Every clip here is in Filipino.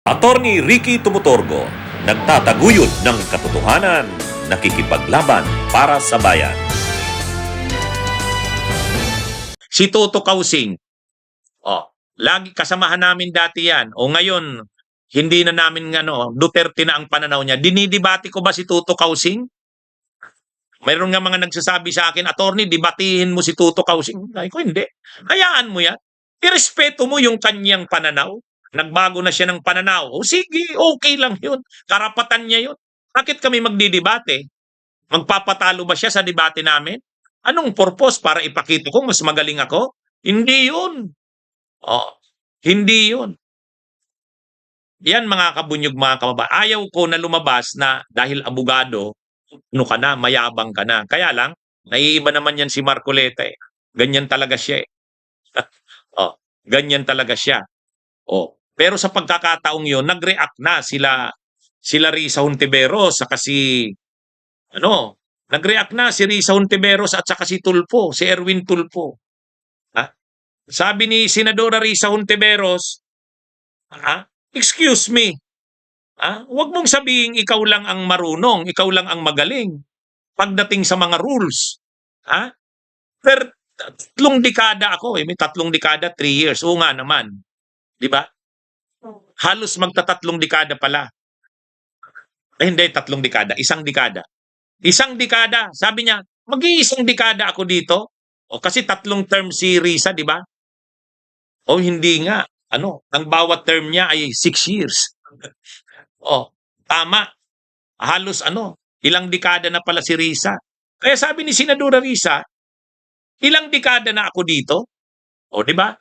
Attorney Ricky Tumutorgo, nagtataguyod ng katotohanan, nakikipaglaban para sa bayan. Si Toto Kausing, lagi kasamahan namin dati yan. O ngayon, hindi na namin Duterte na ang pananaw niya. Dinidibati ko ba si Toto Kausing? Mayroon nga mga nagsasabi sa akin, attorney, dibatihin mo si Toto Kausing. Ay ko, hindi. Hayaan mo yan. Irespeto mo yung kanyang pananaw. Nagbago na siya ng pananaw. O sige, okay lang yun. Karapatan niya yun. Bakit kami magdidebate? Magpapatalo ba siya sa debate namin? Anong purpose? Para ipakita ko mas magaling ako? Hindi yun. Hindi yun. Yan mga kabunyog, mga kababayan. Ayaw ko na lumabas na dahil abogado, ka na, mayabang ka na. Kaya lang, naiiba naman yan si Marcoleta eh. Ganyan talaga siya eh. Ganyan talaga siya. Pero sa pagkakataong yun, nag-react na sila Risa Hontiveros saka si nag-react na si Risa Hontiveros at saka si Tulfo, si Erwin Tulfo. Sabi ni Senadora Risa Hontiveros, excuse me, huwag mong sabihin ikaw lang ang marunong, ikaw lang ang magaling pagdating sa mga rules. Pero 3 dekada ako may 3 dekada, 3 years. Oo nga naman. Di ba? Halos magta-3 dekada pala. Hindi, 3 dekada. 1 dekada. 1 dekada. Sabi niya, mag-iisang dekada ako dito. Kasi 3 term si Risa, di ba? Hindi nga. Ang bawat term niya ay 6 years. Tama. Halos ilang dekada na pala si Risa. Kaya sabi ni Senadora Risa, ilang dekada na ako dito? Di ba?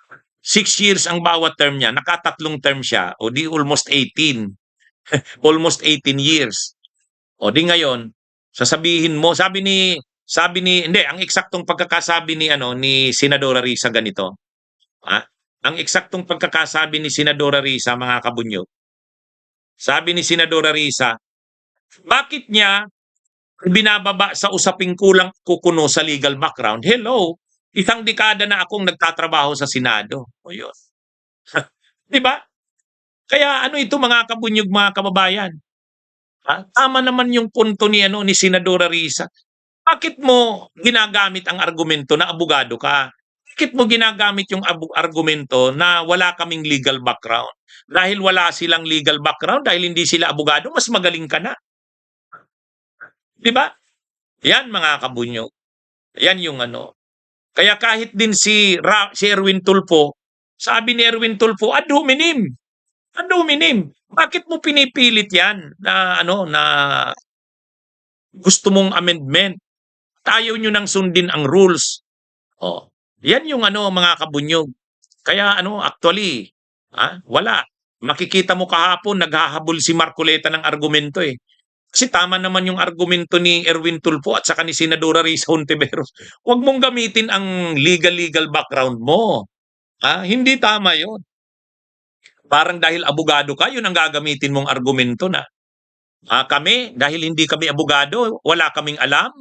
6 years ang bawat term niya. Naka-3 term siya. Di almost 18. Almost 18 years. Di ngayon, sasabihin mo, hindi, ang eksaktong pagkakasabi ni Senadora Risa ganito. Ang eksaktong pagkakasabi ni Senadora Risa, mga kabunyog. Sabi ni Senadora Risa, bakit niya binababa sa usaping kulang kukuno sa legal background? Hello, 1 dekada na akong nagtatrabaho sa Senado. Yun. Di ba? Kaya ito mga kabunyog, mga kababayan? Tama naman yung punto ni Senadora Risa. Bakit mo ginagamit ang argumento na abogado ka? Bakit mo ginagamit yung argumento na wala kaming legal background? Dahil wala silang legal background, dahil hindi sila abogado, mas magaling ka na. Di ba? Yan mga kabunyog. Yan yung Kaya kahit din si Erwin Tulfo, sabi ni Erwin Tulfo, ad hominem. Ad hominem. Bakit mo pinipilit yan na gusto mong amendment? Ayaw nyo nang sundin ang rules. Yan yung mga kabunyog. Kaya actually, wala. Makikita mo kahapon, naghahabol si Marcoleta ng argumento eh. Kasi tama naman yung argumento ni Erwin Tulfo at saka ni Senadora Risa Hontiveros. Huwag mong gamitin ang legal background mo. Hindi tama yon. Parang dahil abogado ka, yun ang gagamitin mong argumento na. Kami, dahil hindi kami abogado, wala kaming alam,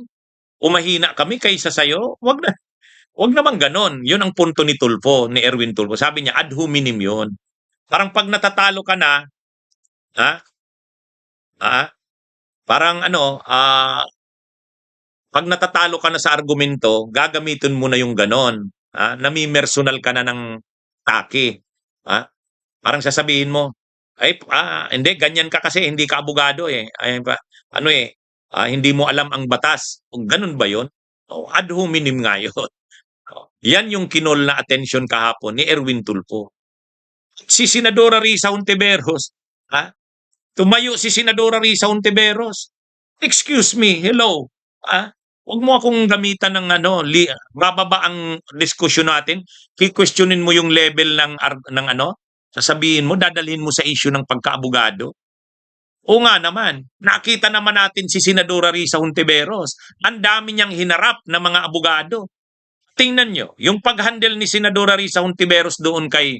umahina kami kaysa sayo. Wag naman ganon. Yun ang punto ni Tulfo, ni Erwin Tulfo. Sabi niya, ad hominem yun. Parang pag natatalo ka na, parang pag natatalo ka na sa argumento, gagamitin mo na yung ganon. Nami-personal ka na ng take. Parang sasabihin mo, hindi, ganyan ka kasi, hindi ka abogado eh. Hindi mo alam ang batas. Kung ganun ba yun? Ad hominem nga yun. Yan yung kinol na atensyon kahapon ni Erwin Tulfo. Si Senadora Risa Hontiveros, tumayo si Senadora Risa Hontiveros. Excuse me, hello. Huwag mo akong gamitan ng bababa ang diskusyon natin. Ki-questionin mo yung level ng sasabihin mo, dadalhin mo sa issue ng pagkaabogado. O nga naman, nakita naman natin si Senadora Risa Hontiveros. Ang dami niyang hinarap na mga abogado. Tingnan nyo, yung pag-handle ni Senadora Risa Hontiveros doon kay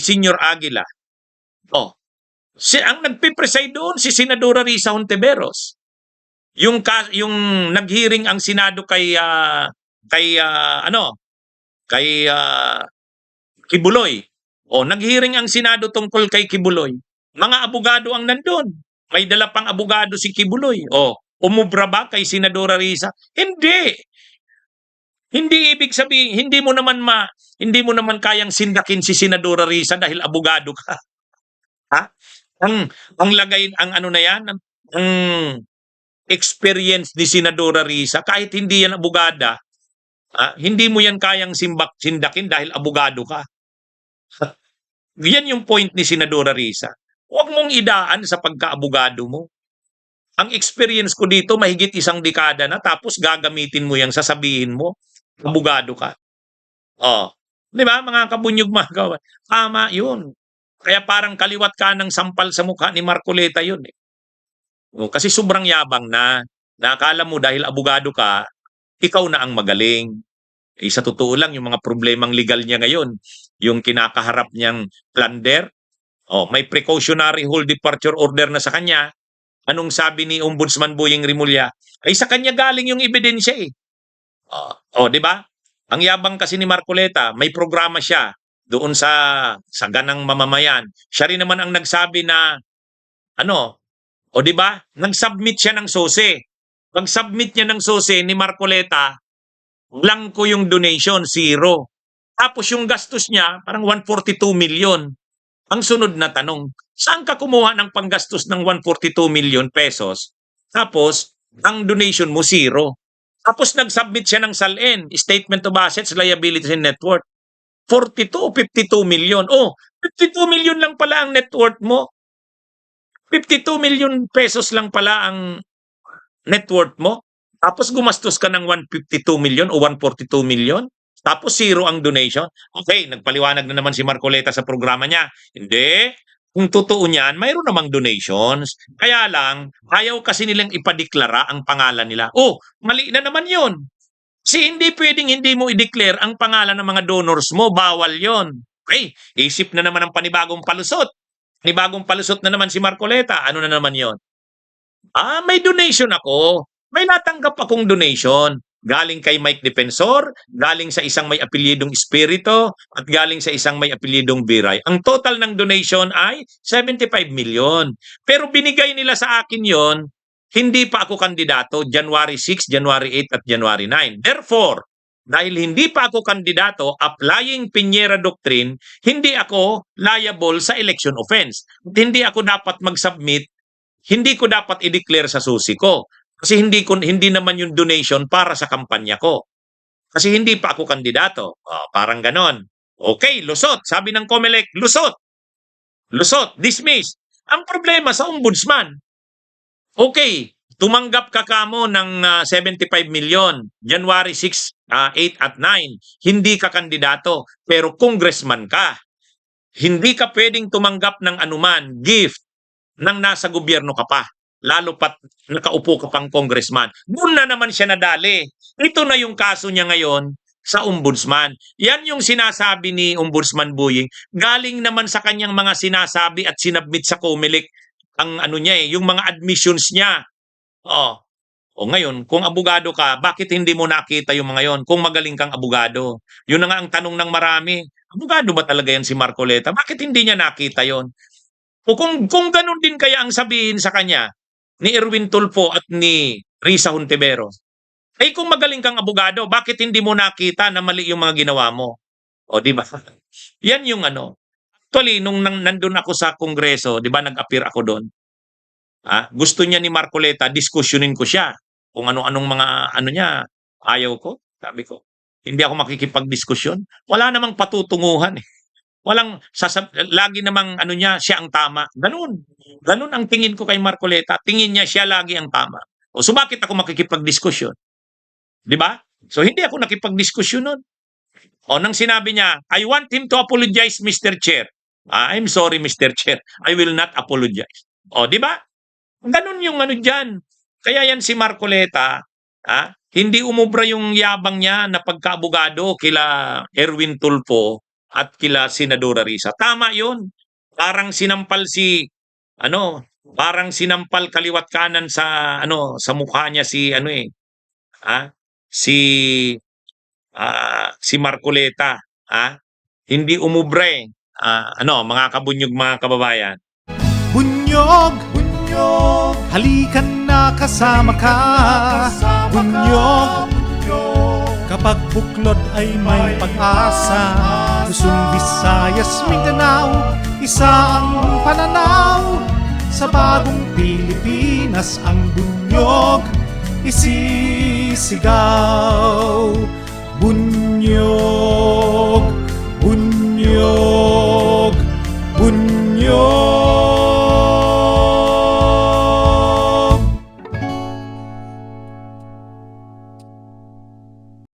Senior Aguila. Ang nagpipreside doon si Senadora Risa Hontiveros. Yung nag-hearing ang Senado kay Kibuloy. O, nag-hearing ang Senado tungkol kay Kibuloy. Mga abogado ang nandun. May dala pang abogado si Kibuloy. O, umubra ba kay Senadora Risa? Hindi. Hindi ibig sabihin, hindi mo naman kayang sindakin si Senadora Risa dahil abogado ka. Ha? Ang lagay, ang ano na yan, ang experience ni Senadora Risa, kahit hindi yan abogada, hindi mo yan kayang sindakin dahil abogado ka. Yan yung point ni Senadora Risa. Huwag mong idaan sa pagkaabogado mo. Ang experience ko dito, mahigit 1 dekada na, tapos gagamitin mo yang sasabihin mo, abogado ka. Oh, 'di ba mga kabunyog mga kawan? Tama 'yun. Kaya parang kaliwat ka ng sampal sa mukha ni Marcoleta 'yun eh. Oh, kasi sobrang yabang na. Nakakala mo dahil abogado ka, ikaw na ang magaling. Eh, sa totoo lang yung mga problemang legal niya ngayon, yung kinakaharap niyang plunder, may precautionary hold departure order na sa kanya. Anong sabi ni Ombudsman Boyeng Rimulya? Ay sa kanya galing yung ebidensya eh. 'Di ba? Ang yabang kasi ni Marcoleta, may programa siya doon sa ganang mamamayan. Siya rin naman ang nagsabi na ano, 'di ba? Nag-submit siya ng SOSE. Pag-submit niya ng SOSE ni Marcoleta, blanko yung donation, zero. Tapos yung gastos niya, parang 142 million. Ang sunod na tanong, saan ka kumuha ng panggastos ng 142 million pesos? Tapos, ang donation mo, zero. Tapos nag-submit siya ng SALN, Statement of Assets, Liabilities and Net Worth. 42 o 52 million. 52 million lang pala ang net worth mo. 52 million pesos lang pala ang net worth mo. Tapos gumastos ka ng 152 million o 142 million. Tapos zero ang donation. Okay, nagpaliwanag na naman si Marcoleta sa programa niya. Hindi. Kung totoo niyan, mayroon namang donations. Kaya lang, ayaw kasi nilang ipadeklara ang pangalan nila. Mali na naman yun. Kasi hindi pwedeng hindi mo i-declare ang pangalan ng mga donors mo. Bawal yon. Okay, isip na naman ang panibagong palusot. Panibagong palusot na naman si Marcoleta. Ano na naman yon? May donation ako. May natanggap akong donation. Galing kay Mike Defensor, galing sa isang may apelyidong Espirito, at galing sa isang may apelyidong Biray. Ang total ng donation ay 75 million. Pero binigay nila sa akin yon, hindi pa ako kandidato, January 6, January 8, at January 9. Therefore, dahil hindi pa ako kandidato, applying Piñera Doctrine, hindi ako liable sa election offense. At hindi ako dapat mag-submit, hindi ko dapat i-declare sa susi ko. Kasi hindi naman yung donation para sa kampanya ko. Kasi hindi pa ako kandidato. Parang ganon. Okay, lusot. Sabi ng COMELEC, lusot. Lusot, dismiss. Ang problema sa ombudsman, okay, tumanggap ka kamo ng 75 million, January 6, 8 at 9. Hindi ka kandidato, pero congressman ka. Hindi ka pwedeng tumanggap ng anuman, gift, nang nasa gobyerno ka pa. Lalo pat nakaupo ka pang congressman. Doon na naman siya nadali. Ito na yung kaso niya ngayon sa ombudsman. Yan yung sinasabi ni Ombudsman Boyeng. Galing naman sa kanyang mga sinasabi at sinabmit sa COMELEC ang ano niya yung mga admissions niya. Ngayon, kung abogado ka, bakit hindi mo nakita yung mga yon? Kung magaling kang abogado. Yun na nga ang tanong ng marami. Abogado ba talaga yan si Marcoleta? Bakit hindi niya nakita yon? O kung ganun din kaya ang sabihin sa kanya ni Erwin Tulfo at ni Risa Hontiveros, kung magaling kang abogado, bakit hindi mo nakita na mali yung mga ginawa mo? Di ba? Yan yung ano. Actually, nung nandun ako sa Kongreso, di ba, nag-appear ako doon. Gusto niya ni Marcoleta, diskusyonin ko siya. Kung ano-anong mga ano niya, ayaw ko. Sabi ko, hindi ako makikipag-diskusyon. Wala namang patutunguhan eh. Lagi namang ano niya, siya ang tama. Ganun ang tingin ko kay Marcoleta. Tingin niya siya lagi ang tama. So bakit ako makikipag-diskusyon? Di ba? So hindi ako nakipag-diskusyon nun. Nang sinabi niya, I want him to apologize, Mr. Chair. I'm sorry, Mr. Chair. I will not apologize. Di ba? Ganun yung ano dyan. Kaya yan si Marcoleta, hindi umubra yung yabang niya na pagkaabogado kila Erwin Tulfo at kila Senadora Risa. Tama yun. Parang sinampal kaliwat kanan sa mukha niya si Marcoleta. Hindi umubra eh. mga kabunyog, mga kababayan. Bunyog, bunyog, halikan na kasama ka. Bunyog, kapag buklod ay may pag-asa. Luzon, Visayas, Mindanao, isa ang pananaw. Sa bagong Pilipinas ang bunyog isisigaw. Bunyog,